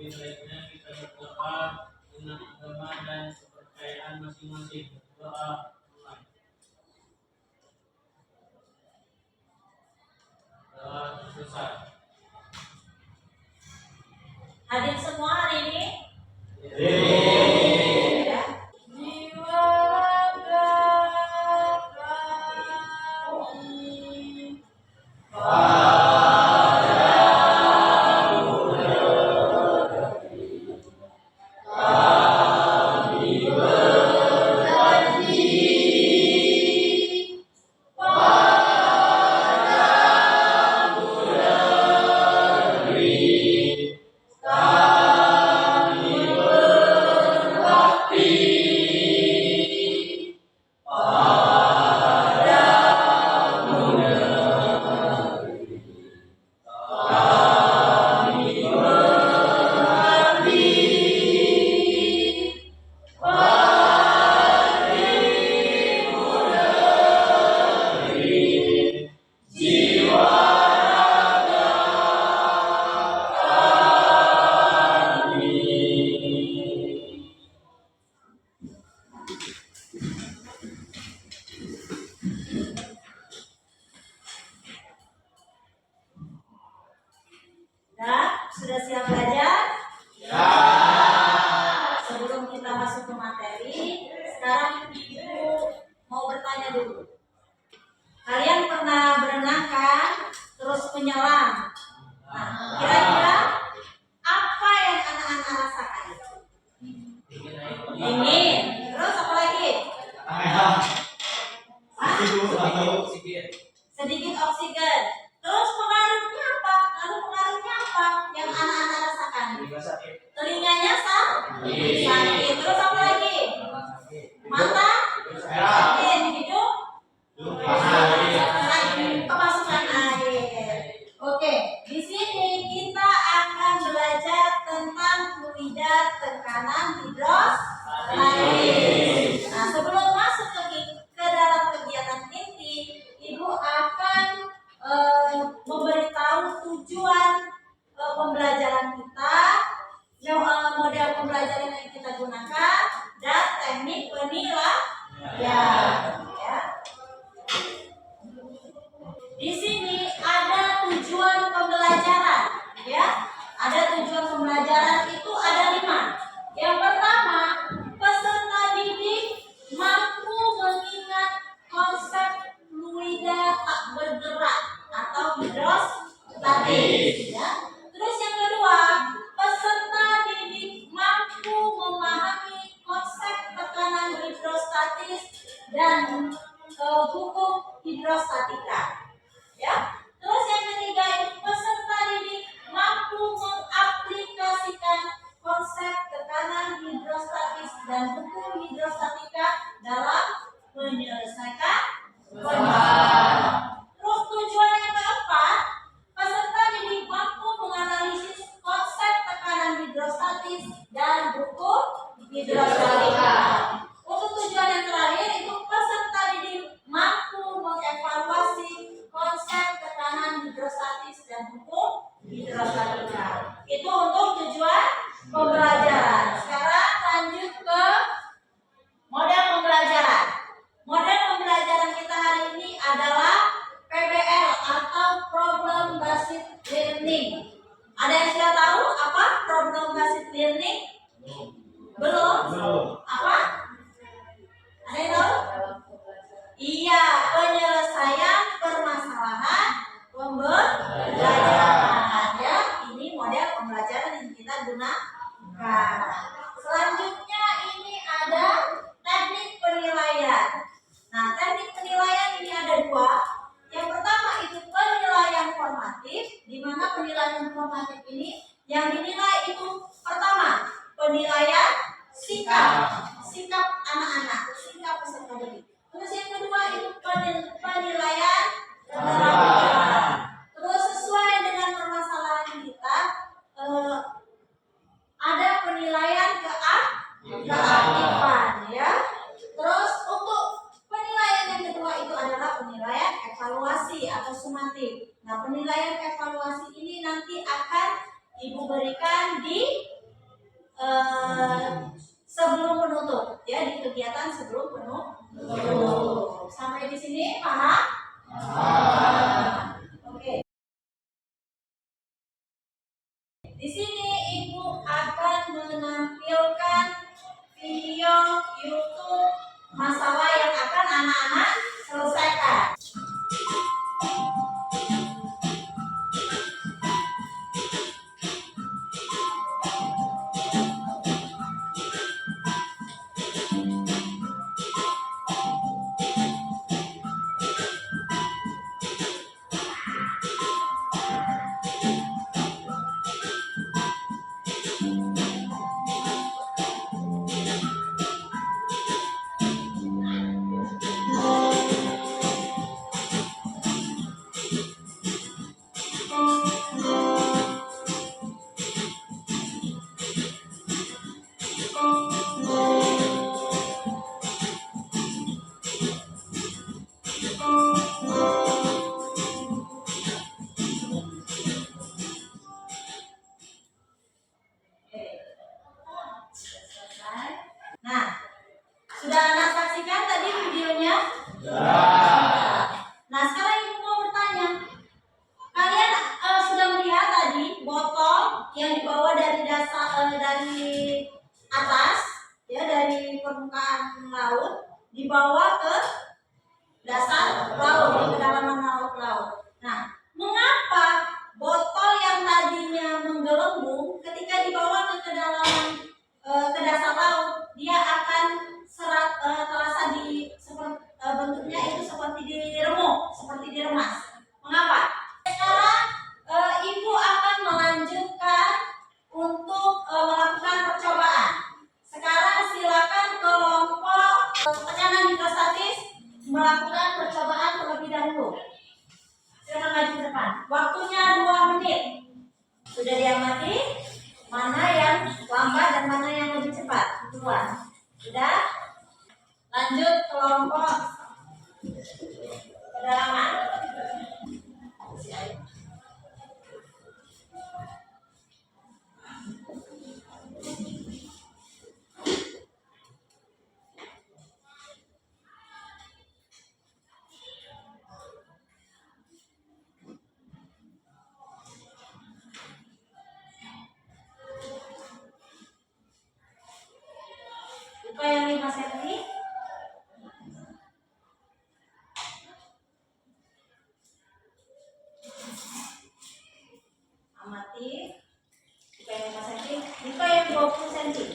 baiknya kita berdoa dengan agama dan kepercayaan masing-masing. Doa mulai. Doa selesai. Hadir semua hari ini? Ya. Jiwa raga kami sudah siap belajar? Ya. Sebelum kita masuk ke materi, sekarang Ibu mau bertanya dulu. Kalian pernah berenang kan? Terus menyelam. Nah, kira-kira apa yang anak-anak rasakan? Dingin. Terus apa lagi? Sedikit oksigen. Terus pengaruhnya apa? Lalu pengaruhnya apa yang anak-anak rasakan? Telinganya sakit. Terus apa lagi? Mata sakit. Hidung kemasukan air. Oke, di sini kita akan belajar tentang fluida tekanan hidrostatis. Nah, sebelum masuk ke dalam kegiatan inti, Ibu akan memberitahu tujuan pembelajaran kita, model pembelajaran yang kita gunakan, dan teknik penilaian. Ya. Di sini ada tujuan pembelajaran, ya. Ada tujuan pembelajaran itu ada 5. Yang pertama, peserta didik mampu mengingat konsep fluida tak bergerak atau hidrostatis, ya. Terus yang kedua, peserta didik mampu memahami konsep tekanan hidrostatis dan hukum hidrostatika. Ya. Terus yang ketiga, peserta didik mampu mengaplikasikan konsep tekanan hidrostatis dan hukum hidrostatika dalam menyelesaikan permasalahan. Terus tujuan yang keempat, peserta didik mampu menganalisis konsep tekanan hidrostatis dan hukum hidrostatika. Untuk tujuan yang terakhir itu peserta didik mampu mengevaluasi konsep tekanan hidrostatis dan hukum hidrostatika. Itu untuk tujuan pembelajaran. Sekarang lanjut ke model pembelajaran. Model pembelajaran kita hari ini adalah PBL atau Problem Based Learning. Ada yang sudah tahu apa Problem Based Learning? Belum? Apa? Ada yang tahu? Iya, penyelesaian permasalahan pembelajaran. Ya, ini model pembelajaran yang kita gunakan. Selanjutnya ini ada teknik penilaian. Nah, teknik penilaian ini ada 2. Yang pertama itu penilaian formatif, di mana penilaian formatif ini yang dinilai itu pertama penilaian sikap anak-anak, sikap peserta didik. Terus yang kedua itu penilaian keterampilan. Terus sesuai dengan permasalahan kita ada penilaian keaktifan, ya. Terus untuk penilaian yang kedua itu adalah penilaian evaluasi atau sumatif. Nah, penilaian evaluasi ini nanti akan Ibu berikan di sebelum penutup ya, di kegiatan sebelum penutup. Sampai di sini paham? Oke. Di sini Ibu akan menampilkan video YouTube masalah yang akan anak-anak selesaikan. Nah, sudah Anak saksikan tadi videonya? Nah, sekarang Ibu mau bertanya. Kalian sudah melihat tadi botol yang dibawa dari dasar dari atas ya, dari permukaan laut dibawa ke dasar laut, di kedalaman laut. Nah, mengapa botol yang tadinya menggelembung ketika dibawa ke kedalaman ke dasar laut dia akan terasa bentuknya itu seperti diremuk, seperti diremas. Mengapa? Sekarang Ibu akan melanjutkan untuk melakukan percobaan. Sekarang silakan kelompok tekanan hidrostatis melakukan percobaan terlebih dahulu. Silakan maju ke depan. Waktunya 2 menit. Sudah diamati mana yang lambat dan mana yang lebih cepat? Duluan. Sudah? Lanjut kelompok kedalaman. Buka yang 5 cm. Amati. Buka yang 5 cm. Buka yang 20 cm.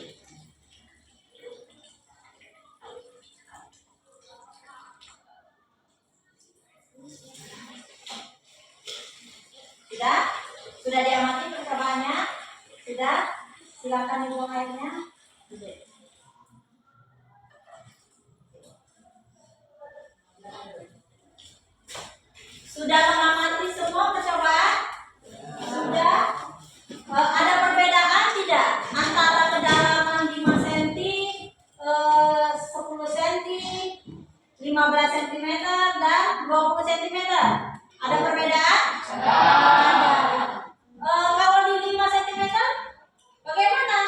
Sudah? Sudah diamati percobaannya? Sudah? Silakan dibuang airnya. Sudah mengamati semua percobaan? Sudah? Ada perbedaan tidak antara kedalaman 5 cm, 10 cm, 15 cm, dan 20 cm? Ada perbedaan? Ada. Kalau di 5 cm, bagaimana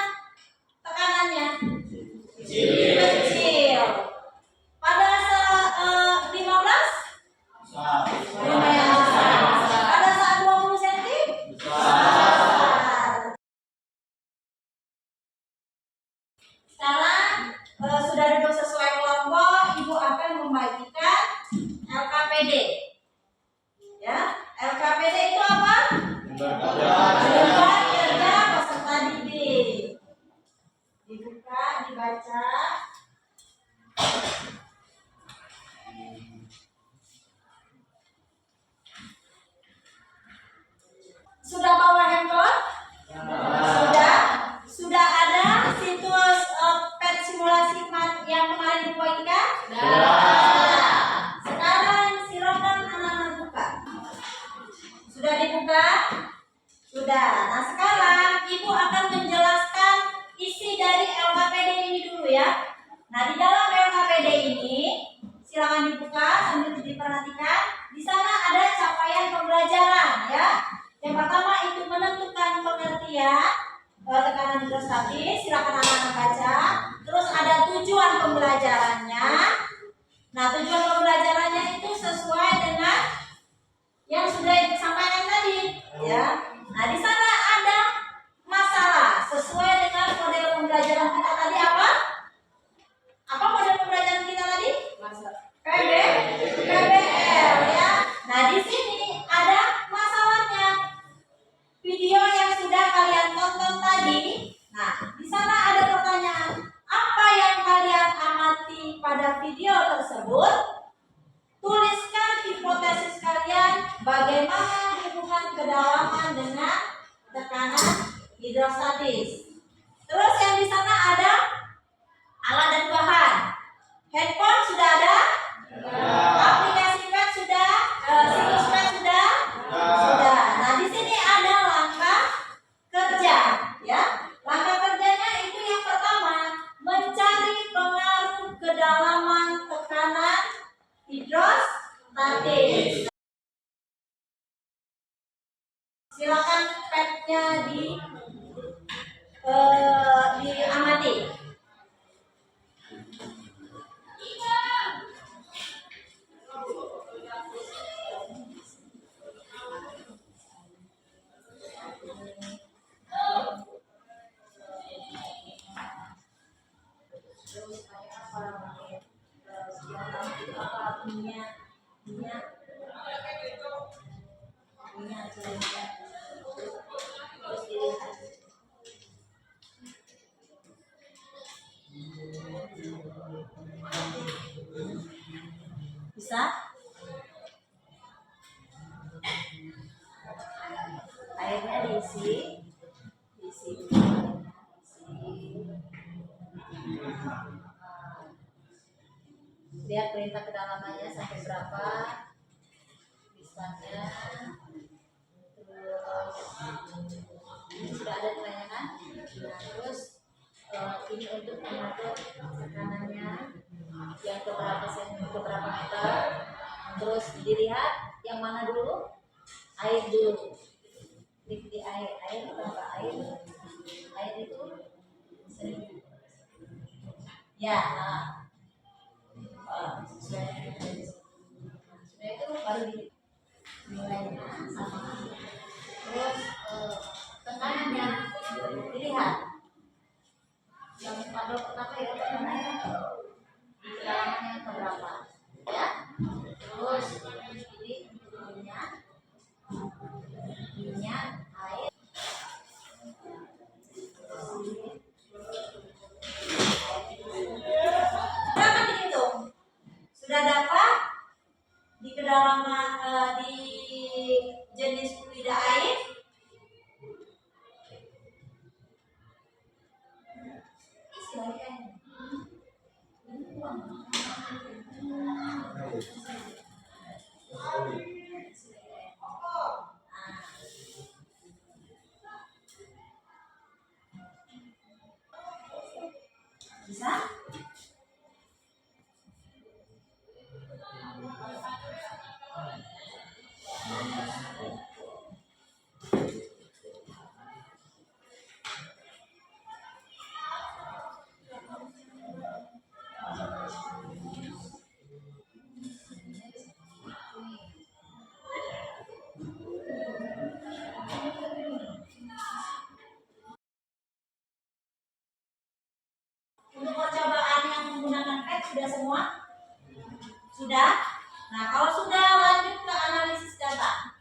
tekanannya? Kecil. Pada 15? Lumayan besar. Pada saat 20 cm? Besar. Sekarang sudah duduk sesuai kelompok, Ibu akan membagikan LKPD. Ya, LKPD itu apa? Lembar kerja peserta didik. Dibuka, dibaca. Sudah bawa handphone? Sudah. Sudah ada situs pet simulasi yang kemarin dibagikan? Sekarang silakan anak-anak buka. Sudah dibuka? Sudah. Nah, sekarang Ibu akan menjelaskan isi dari LKPD ini dulu ya. dengan hidrostatis, silakan anak-anak baca. Terus ada tujuan pembelajarannya. Nah, tujuan pembelajarannya itu sesuai dengan yang sudah disampaikan tadi, ya. Nah, di sana ada masalah sesuai dengan model pembelajaran kita tadi apa? Apa model pembelajaran kita tadi? PBL, ya. Nah, di sini ada masalahnya. Video yang sudah kalian tonton tadi, nah, di sana ada pertanyaan, apa yang kalian amati pada video tersebut? Tuliskan hipotesis kalian bagaimana hubungan kedalaman dengan tekanan hidrostatis. Terus yang di sana ada alat dan bahan. Handphone sudah ada? Aplikasi pad sudah? Situs pad sudah? Sudah. Nah, di sini ada langkah kerja, ya. Langkah kerjanya itu yang pertama, mencari pengaruh kedalaman tekanan hidrostatis. Silakan padnya diamati. Bisa? Airnya diisi. Lihat perintah kedalamannya sampai berapa, misalnya. Terus ini sudah ada pertanyaan. Nah, terus ini untuk mengatur tekanannya yang keberapa meter. Terus dilihat yang mana dulu, air dulu. Klik di air berapa air itu 1000. Ya, sudah itu baru dinilainya sama. Terus tekanannya dilihat. Yang pada pertama ya tekanannya kedalamannya keberapa, ya. Terus ini minyak air. Berapa dihitung? Sudah dapat di kedalaman di jenis fluida air. Isi lagi airnya. Bisa? Untuk percobaan yang menggunakan pad sudah semua? Sudah? Nah, kalau sudah, lanjut ke analisis data.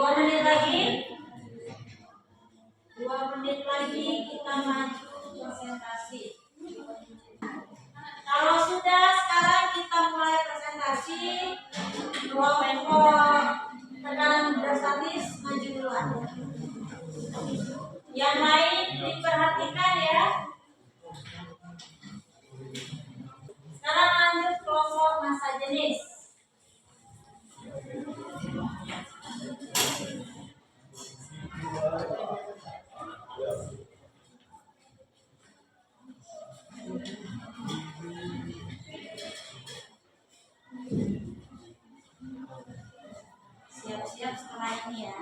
2 menit lagi. 2 menit lagi kita maju presentasi. Kalau sudah, sekarang kita mulai presentasi. Kelompok tekanan hidrostatis maju duluan. Yang lain diperhatikan ya. Sekarang lanjut kelompok massa jenis. Siap-siap setelah ini ya.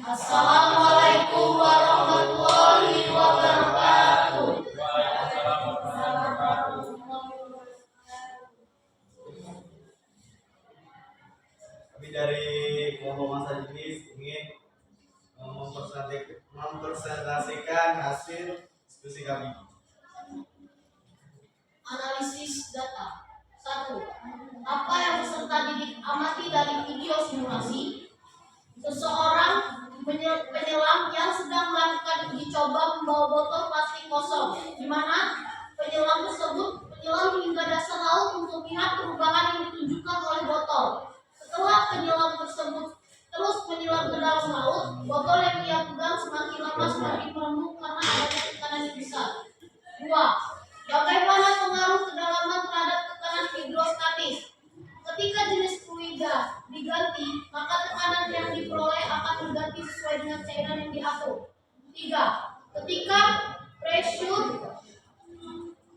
Assalamualaikum warahmatullahi wabarakatuh. Kami dari kelompok massa jenis ingin mempresentasikan hasil diskusi kami. Analisis data. 1. Apa yang peserta didik amati dari video simulasi? Seseorang penyelam yang sedang melakukan uji coba membawa botol plastik kosong, di mana penyelam tersebut menyelam hingga dasar laut untuk melihat perubahan yang ditunjukkan oleh botol. Setelah penyelam tersebut terus menyelam ke dalam laut, botol yang dia pegang semakin lama semakin merembuk karena adanya tekanan yang besar. 2. Bagaimana pengaruh kedalaman terhadap tekanan hidrostatis? Ketika jenis fluida diganti, maka tekanan yang diperoleh akan berganti sesuai dengan cairan yang diatur. 3. Ketika pressure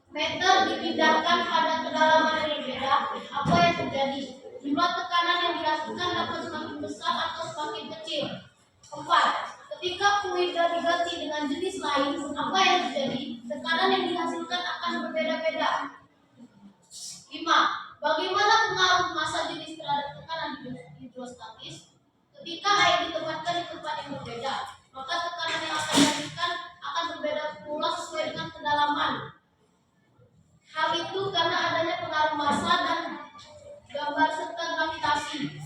meter dipindahkan pada kedalaman yang berbeda, apa yang terjadi? Jumlah tekanan yang dihasilkan dapat semakin besar atau semakin kecil. 4. Ketika fluida diganti dengan jenis lain, apa yang terjadi? Tekanan yang dihasilkan akan berbeda-beda. 5. Bagaimana pengaruh massa jenis terhadap tekanan hidrostatis? Ketika air ditempatkan di tempat yang berbeda, maka tekanan yang akan dihasilkan akan berbeda pula sesuai dengan kedalaman. Hal itu karena adanya pengaruh massa dan gambar serta gravitasi.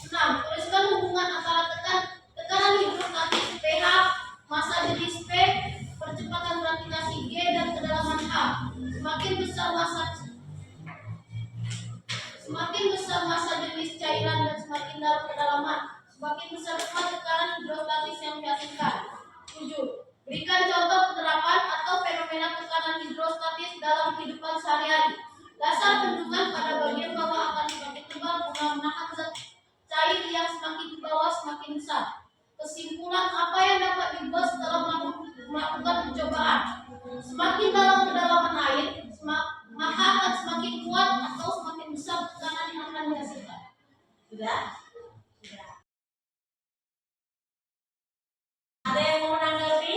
6. Tuliskan hubungan antara tekanan hidrostatis pH, massa jenis P, percepatan gravitasi G, dan kedalaman H. Semakin besar massa jenis cairan dan semakin dalam kedalaman, semakin besar pula tekanan hidrostatis yang dihasilkan. 7. Berikan contoh penerapan atau fenomena tekanan hidrostatis dalam kehidupan sehari-hari. Dasar bendungan pada bagian bawah akan semakin tebal guna menahan zat cair yang semakin ke bawah semakin besar. Kesimpulan apa yang dapat dibuat setelah melakukan percobaan? Semakin dalam kedalaman air, maka akan semakin kuat atau semakin besar tekanan yang akan dihasilkan. Sudah? Sudah. Ada yang mau menanggapi?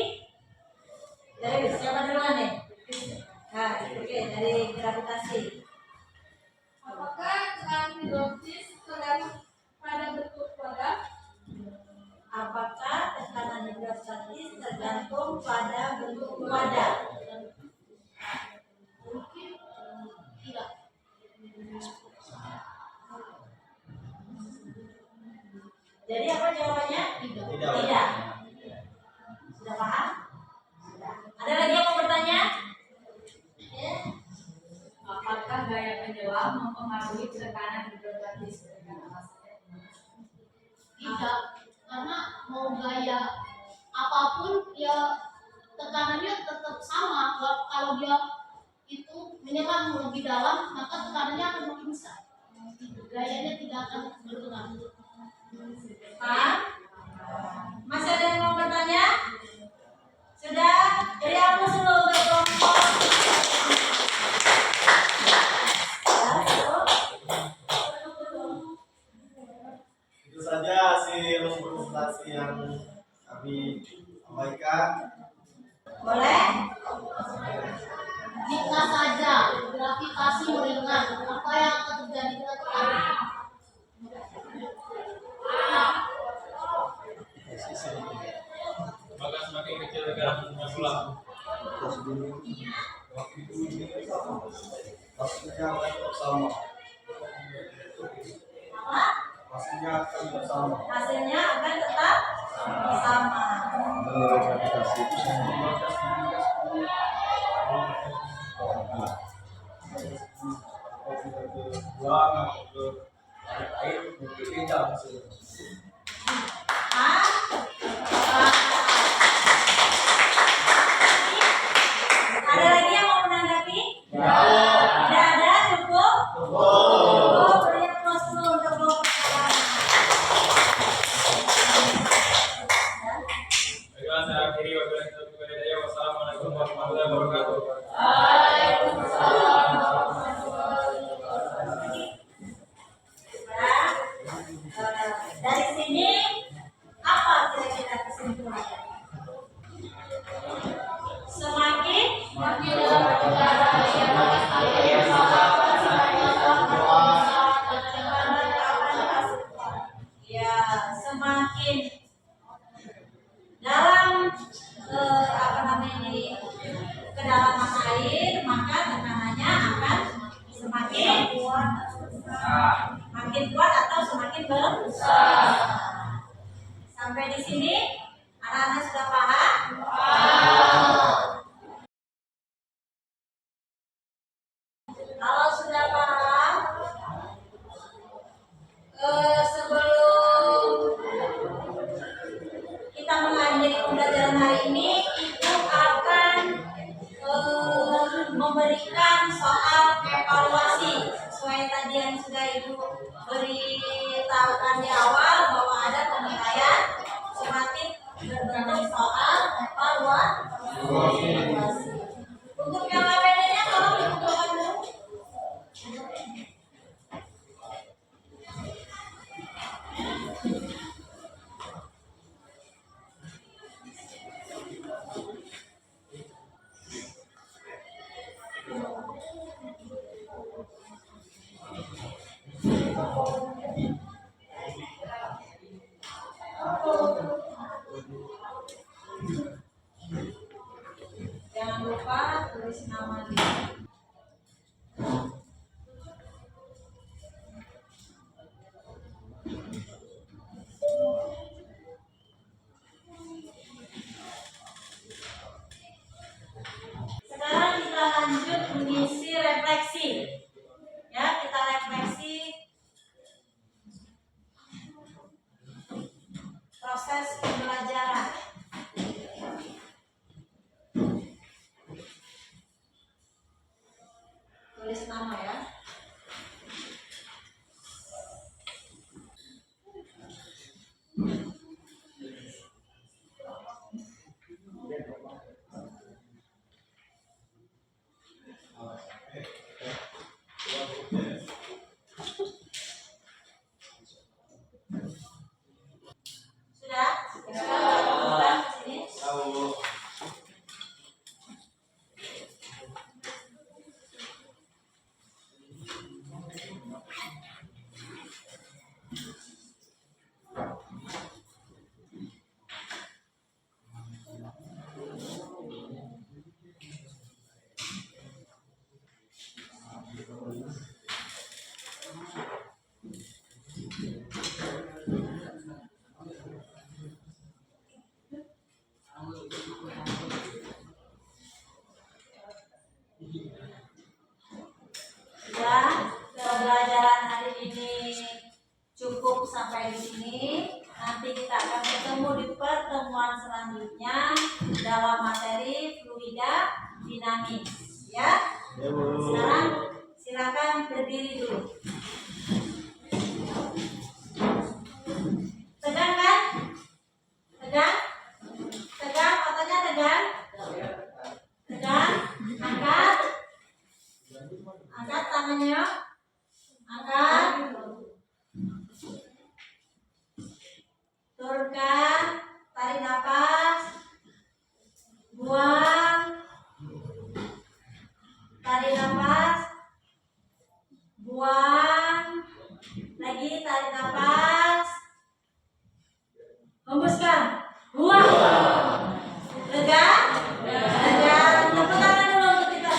Dari siapa duluan nih? Nah, oke, dari gravitasi. Apakah tekanan hidrostatis tergantung pada bentuk wadah? Apakah tekanan hidrostatis tergantung pada bentuk wadah? Mungkin tidak. Jadi apa jawabannya? Tidak. Tidak. Sudah paham? Sudah. Ada lagi yang mau bertanya? Ya. Apakah gaya penyelam mempengaruhi tekanan hidrostatis? Tidak, karena mau gaya apapun ya tekanannya tetap sama. Kalau dia itu menyelam lebih dalam, maka tekanannya akan makin besar. Gayanya tidak akan berkurang. Paham? Masih ada yang mau bertanya? Sudah? Jadi aku suruh untuk kelompok. Itu saja hasil presentasi yang kami sampaikan. Boleh? Jika saja gravitasi Hasilnya akan tetap sama. Apa? Hasilnya akan tetap sama. Hasilnya akan tetap sama. Menurut aplikasi itu buang atau ke air mungkin beda hasilnya. Ah, ada lagi yang mau menanggapi? Tidak ada, cukup? Cukup, beri aplaus dulu untuk kelompok pertama. Baiklah, saya akhiri wabillahi taufiq wal hidayah. Wassalamualaikum warahmatullahi wabarakatuh. Dari sini apa kira-kira kesimpulannya? Semakin ya semakin dalam apa namanya ini kedalaman air maka tekanannya akan semakin kuat atau semakin besar. Sampai di sini anak-anak sudah paham? Kalau sudah paham, sebelum kita mengakhiri pembelajaran hari ini, Ibu akan memberikan soal evaluasi sesuai tadi yang sudah Ibu beritahukan di awal bahwa ada penilaian semakin berbentuk soal evaluasi. Untuk yang lainnya tolong dikumpulkan dulu. Jangan lupa tulis nama di Sekarang kita lanjut mengisi refleksi. Ya, kita refleksi proses pembelajaran. Tulis nama ya. Sudah? Sudah ke sini? Tahu. Ya, pembelajaran hari ini cukup sampai di sini. Nanti kita akan ketemu di pertemuan selanjutnya dalam materi fluida dinamis. Ya, sekarang silakan berdiri dulu. Tegang kan? Tegang? Tegang, otaknya tegang? Tegang? Angkat. Angkat tangannya. Angkat. Turunkan. Tarik nafas. Buang. Tarik nafas. Buang. Lagi tarik nafas. Hembuskan. Buang. Lega? Lega. Tepuk tangan dulu untuk kita.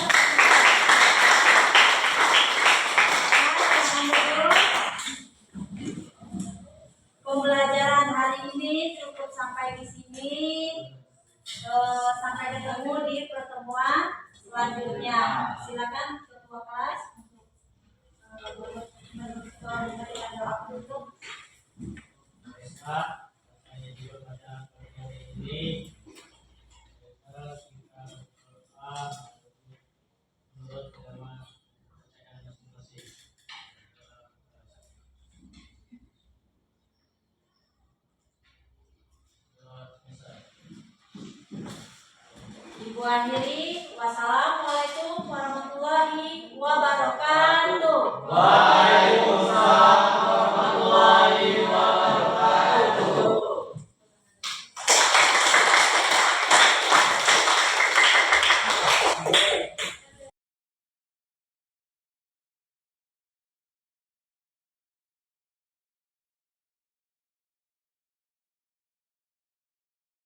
silakan ketua kelas untuk memberikan waktu untuk Mereka hanya juga pada hari ini kita berdoa menurut agama kepercayaan masing-masing. Ibu akhiri. Wassalam.